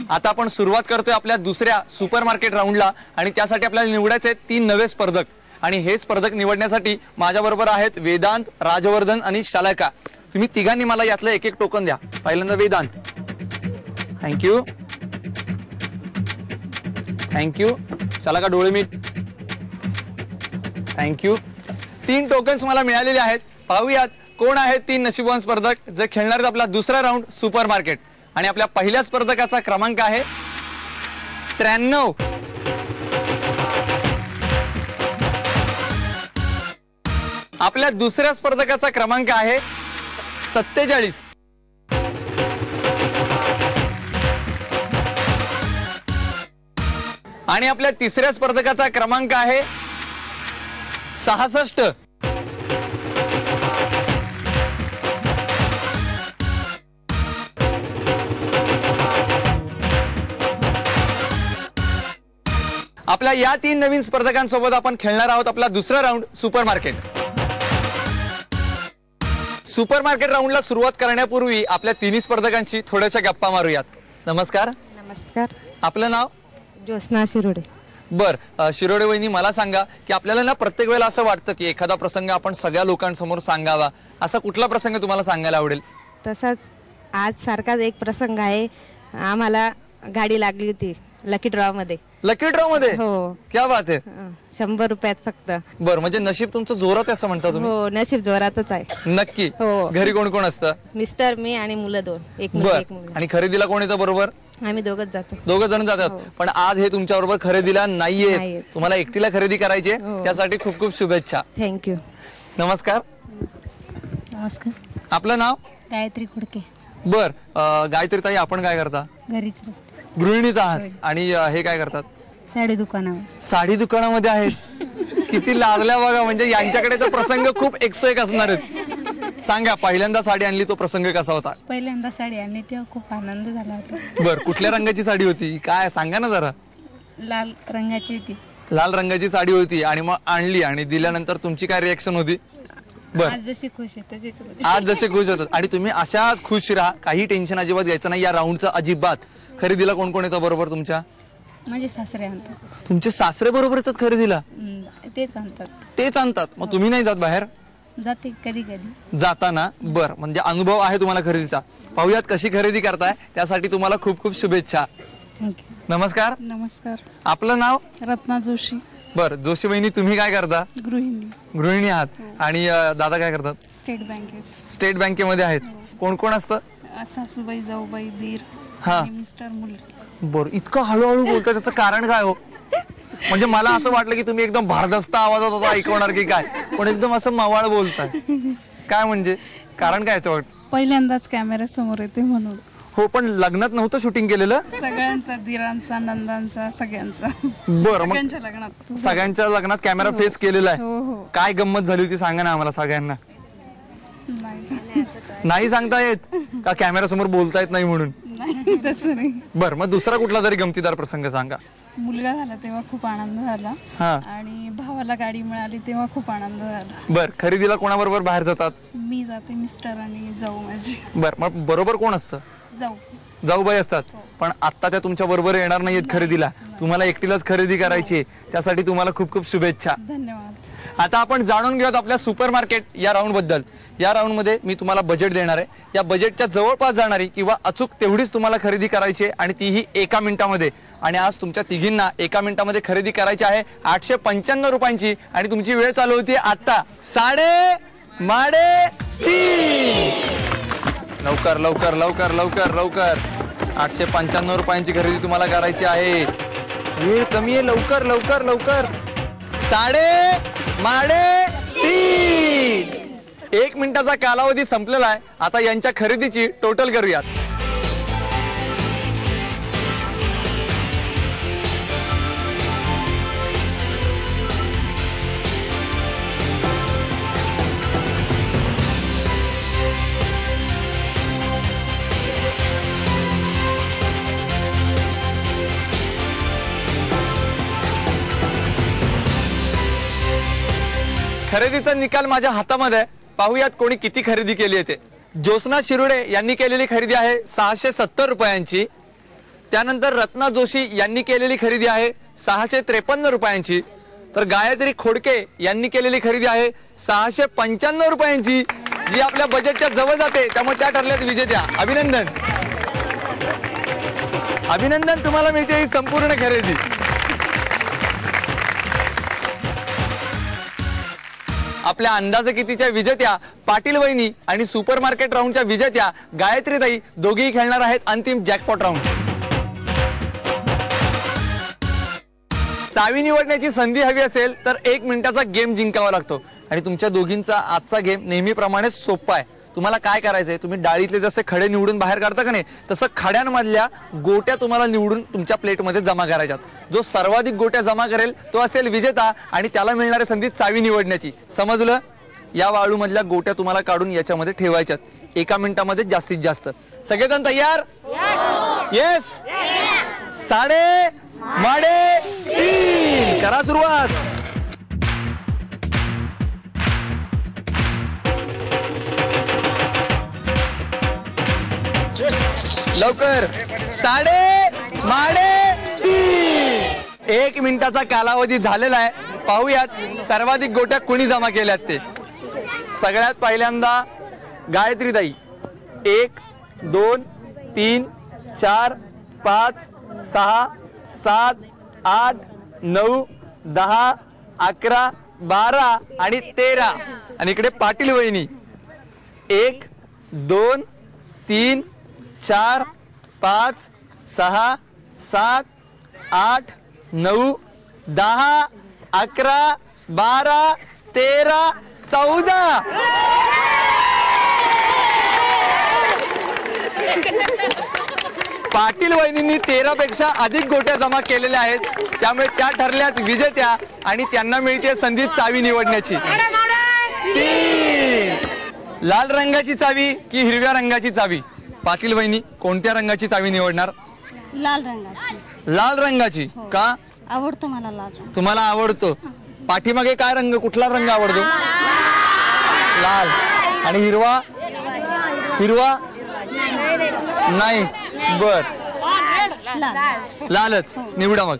आता आपण सुरुवात करतोय आपल्या दुसऱ्या सुपरमार्केट राऊंडला आणि त्यासाठी आपल्याला निवडायचे 3 नवे स्पर्धक आणि हे स्पर्धक निवडण्यासाठी माझ्या बरोबर आहेत वेदांत, राजवर्धन आणि शालाका। तुम्ही तिघांनी मला यातलं एक एक टोकन द्या। पहिल्यांदा वेदांत, थँक्यू थँक्यू। शालाका डोळे मीट, थँक्यू। 3 टोकन्स मला मिळालेले आहेत। पाहूयात कोण आहेत 3 नशीबवान स्पर्धक जे खेळणार आहेत आपला दुसरा राऊंड सुपरमार्केट। आणि आपल्या पहिल्या स्पर्धकाचा क्रमांक आहे 93। आपल्या दुसऱ्या स्पर्धकाचा क्रमांक आहे 47। आणि आपल्या तिसऱ्या स्पर्धकाचा क्रमांक आहे 66। आपल्या या 3 नवीन स्पर्धकांसोबत आपण खेळणार आहोत आपला दुसरा राऊंड सुपरमार्केट। सुपरमार्केट राऊंडला सुरुवात करण्यापूर्वी आपल्या 3 स्पर्धकांशी थोड्याशा गप्पा मारूयात। नमस्कार। नमस्कार। आपलं नाव? ज्योत्स्ना शिरोडे। बर, शिरोडे वहिनी मला सांगा की आपल्याला ना प्रत्येक वेळेला असं वाटतं की एखादा प्रसंग आपण सगळ्या लोकांसमोर सांगावा, असा कुठला प्रसंग तुम्हाला सांगायला आवडेल? तसाच आज सारखाच एक प्रसंग आहे। आम्हाला गाडी लागली होती लकी ड्रॉ मध्ये। लकी ड्रॉ मध्ये? हो। क्या बात आहे। 100 रुपयात फक्त। बर, म्हणजे नशीब तुमचं जोरात आहे असं म्हणता तुम्ही? हो, नशीब जोरातच आहे। नक्की? हो। घरी कोण कोण असतं? मिस्टर, मी आणि मुलं 2, एक मुलगा बर, एक मुलगा। आणि खरेदीला कोण येतं बरोबर? आम्ही दोघच जातो। 2 जण जातात। पण आज हे तुमच्या बरोबर खरेदीला नाहीये, नाहीयेत। तुम्हाला एकटीला खरेदी करायची आहे, हो। त्यासाठी खूप खूप शुभेच्छा। थँक्यू। नमस्कार। नमस्कार। आपलं नाव? गायत्री खुडके। बर, गायत्री ताई आपण काय करता? घरीच असते। गृहिणीच आहात आणि हे काय करतात? साडी दुकानावर। साडी दुकानामध्ये आहेत? किती लागल्या बघा, म्हणजे यांच्याकडे तर प्रसंग खूप 101 असणार आहेत। सांगा, पहिल्यांदा साडी आणली तो प्रसंग कसा होता? पहिल्यांदा साडी आणली तेव्हा खूप आनंद झाला होता। बर, कुठल्या रंगाची साडी होती काय सांगा ना जरा? लाल रंगाची होती। लाल रंगाची साडी होती आणि मग आणली आणि दिल्यानंतर तुमची काय रिएक्शन होती? बर, आज जशी खुश आहे तशीच खुश। आज जसे खुश होतात आणि तुम्ही अशाच खुश राहा, काही टेन्शन अजिबात घ्यायचं नाही या राऊंडचं अजिबात। खरेदीला कोण कोण येतं बरोबर तुमच्या? माझे सासरे आणतात। तुमचे सासरे बरोबर येतात खरेदीला? तेच आणतात। तेच आणतात? मग तुम्ही नाही जात बाहेर? जाते कधी कधी। जाताना? बर, म्हणजे अनुभव आहे तुम्हाला खरेदीचा। पाहूयात कशी खरेदी करताय, त्यासाठी तुम्हाला खूप खूप शुभेच्छा। थँक्यू। नमस्कार। नमस्कार। आपलं नाव? रत्ना जोशी। बर, जोशी बहिणी तुम्ही काय करता? गृहिणी। गृहिणी आहात आणि दादा काय करतात? स्टेट बँकेत। स्टेट बँकेमध्ये आहेत। कोण कोण असतं? सासूबाई, जाऊबाई, दीर हा। आणि मिस्टर, मुलगी। बर, इतकं हळूहळू बोलता त्याचं कारण काय हो? म्हणजे मला असं वाटलं की तुम्ही एकदम भारदस्त आवाजात होता ऐकवणार की काय, पण एकदम असं मवाळ बोलताय काय, म्हणजे कारण काय याचं? पहिल्यांदाच कॅमेरा समोर येते म्हणून। हो, पण लग्नात नव्हतं शूटिंग केलेलं? सगळ्यांचा, दिरांचा, नंदांचा, सगळ्यांचा। बरं, मग सगळ्यांच्या लग्नात। सगळ्यांच्या लग्नात कॅमेरा फेस केलेला आहे? हो हो। काय गंमत झाली होती सांगा ना आम्हाला सगळ्यांना? नाही सांगता येत का कॅमेरा समोर बोलता येत नाही म्हणून? नाही, तसं नाही। बर, मग दुसरा कुठला तरी गमतीदार प्रसंग सांगा। मुलगा झाला तेव्हा खूप आनंद झाला। हा। आणि भावाला गाडी मिळाली तेव्हा खूप आनंद झाला। बर, खरेदीला कोणाबरोबर बाहेर जातात? मी जाते, मिस्टर आणि जाऊ माझी। बर, मग बरोबर कोण असतं? जाऊ। जाऊबाई असतात? पण आता त्या तुमच्या बरोबर येणार नाहीयेत खरेदीला, तुम्हाला एकटीलाच खरेदी करायची, त्यासाठी तुम्हाला खूप खूप शुभेच्छा। धन्यवाद। आता आपण जाणून घेऊयात आपल्या सुपरमार्केट या राऊंड बद्दल। या राऊंड मध्ये मी तुम्हाला बजेट देणार आहे, या बजेटच्या जवळपास जाणारी किंवा अचूक तेवढीच तुम्हाला खरेदी करायची आहे आणि तीही 1 मिनिटामध्ये। आणि आज तुमच्या तिघींना 1 मिनिटामध्ये खरेदी करायची आहे 895 रुपयांची आणि तुमची वेळ चालू होती आता 3:30। लवकर लवकर लवकर लवकर लवकर, 895 रुपयांची खरेदी तुम्हाला करायची आहे, वेळ कमी आहे, लवकर लवकर लवकर। 3:30। 1 मिनिटाचा कालावधी संपलेला आहे। आता यांच्या खरेदीची टोटल करूयात। खरेदीचा निकाल माझ्या हातामध्ये आहे, पाहूयात कोणी किती खरेदी केली आहे ते। ज्योत्स्ना शिरुडे यांनी केलेली खरेदी आहे 670 रुपयांची. त्यानंतर रत्ना जोशी यांनी केलेली खरेदी आहे 653 रुपयांची. तर गायत्री खोडके यांनी केलेली खरेदी आहे 695 रुपयांची, जी आपल्या बजेटच्या जवळ जाते, त्यामुळे त्या ठरल्यात विजेत्या. अभिनंदन अभिनंदन, तुम्हाला मिळते ही संपूर्ण खरेदी. आपल्या अंदाजे कितीच्या विजेत्या पाटील वहिनी आणि सुपरमार्केट राऊंडच्या विजेत्या गायत्रीताई दोघेही खेळणार आहेत अंतिम जॅकपॉट राऊंड. चावी निवडण्याची संधी हवी असेल तर 1 मिनिटाचा गेम जिंकावा लागतो आणि तुमच्या दोघींचा आजचा गेम नेहमीप्रमाणे सोपा आहे. तुम्हाला काय करायचंय, तुम्ही डाळीतले जसे खडे निवडून बाहेर काढता का नाही, तसं खड्यांमधल्या गोट्या तुम्हाला निवडून तुमच्या प्लेटमध्ये जमा करायच्यात. जो सर्वाधिक गोट्या जमा करेल तो असेल विजेता आणि त्याला मिळणारी संधी चावी निवडण्याची. समजलं? या वाळूमधल्या गोट्या तुम्हाला काढून याच्यामध्ये ठेवायच्यात 1 मिनिटामध्ये जास्तीत जास्त. सगळेजण तयार? येस. 3:30 करा सुरुवात. लवकर. 3:30 1 मिनिटाचा कालावधी झालेला आहे. पाहूयात सर्वाधिक गोट्या कोणी जमा केल्यात ते. सगळ्यात पहिल्यांदा गायत्रीताई 1 2 3 4 5 6 7 8 9 10 11 12 आणि 13. आणि इकडे पाटील वहिनी 1 2 3 4 5 6 7 8 9 10 11 12 13 14. पाटील वहिनींनी 13 पेक्षा अधिक गोट्या जमा केलेल्या आहेत, त्यामुळे त्या ठरल्यात विजेत्या आणि त्यांना मिळते संधी चावी निवडण्याची. 3 लाल रंगाची चावी की हिरव्या रंगाची चावी? पाटील वहिनी कोणत्या रंगाची चावी निवडणार? लाल रंगाची. लाल रंगाची का? आवडतो मला लाल रंग. तुम्हाला आवडतो? पाठीमागे काय रंग, कुठला रंग आवडतो? लाल. आणि हिरवा? हिरवा नाही. बर, लालच निवडा मग.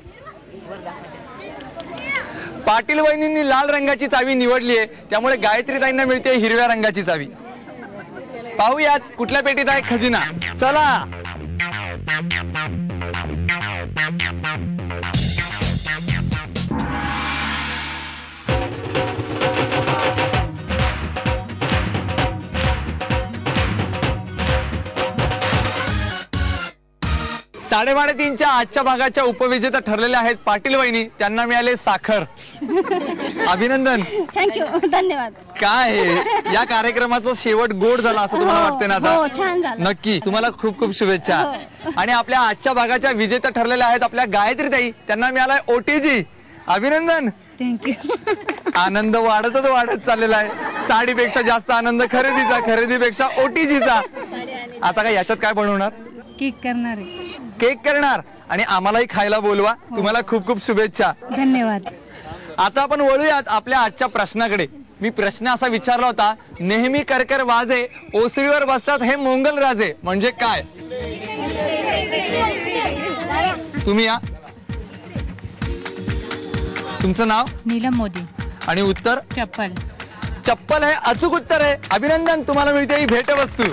पाटील वहिनींनी लाल रंगाची चावी निवडली आहे, त्यामुळे गायत्रीताईंना मिळते हिरव्या रंगाची चावी. पाहूयात कुठल्या पेटीत आहे खजिना. चला. साडेबारा तीनच्या आजच्या भागाच्या उपविजेता ठरलेल्या आहेत पाटील वहिनी. त्यांना मिळाले साखर. अभिनंदन. थँक्यू. धन्यवाद. काय हे, या कार्यक्रमाचा शेवट गोड झाला असं तुम्हाला वाटते ना आता? हो, छान झालं. नक्की. तुम्हाला खूप खूप शुभेच्छा. आणि आपल्या आजच्या भागाच्या विजेता ठरलेल्या आहेत आपल्या गायत्रीताई. त्यांना मिळालाय OTG. अभिनंदन. थँक्यू. आनंद वाढत चाललेला आहे. साडीपेक्षा जास्त आनंद खरेदीचा, खरेदीपेक्षा OTGचा. आता काय याच्यात काय बनवणार? केक करणार. केक करणार आणि आम्हालाही खायला बोलवा. तुम्हाला खूप खूप शुभेच्छा. धन्यवाद. आता आपण वळूयात आपल्या आजच्या प्रश्नाकडे. मी प्रश्न असा विचारला होता, नेहमी करकर वाजे ओसरीवर बसतात हे मोंगल राजे म्हणजे काय? तुम्ही या. तुमचं नाव? नीलम मोदी. आणि उत्तर? चप्पल. चप्पल हे अचूक उत्तर आहे. अभिनंदन, तुम्हाला मिळते ही भेटवस्तू.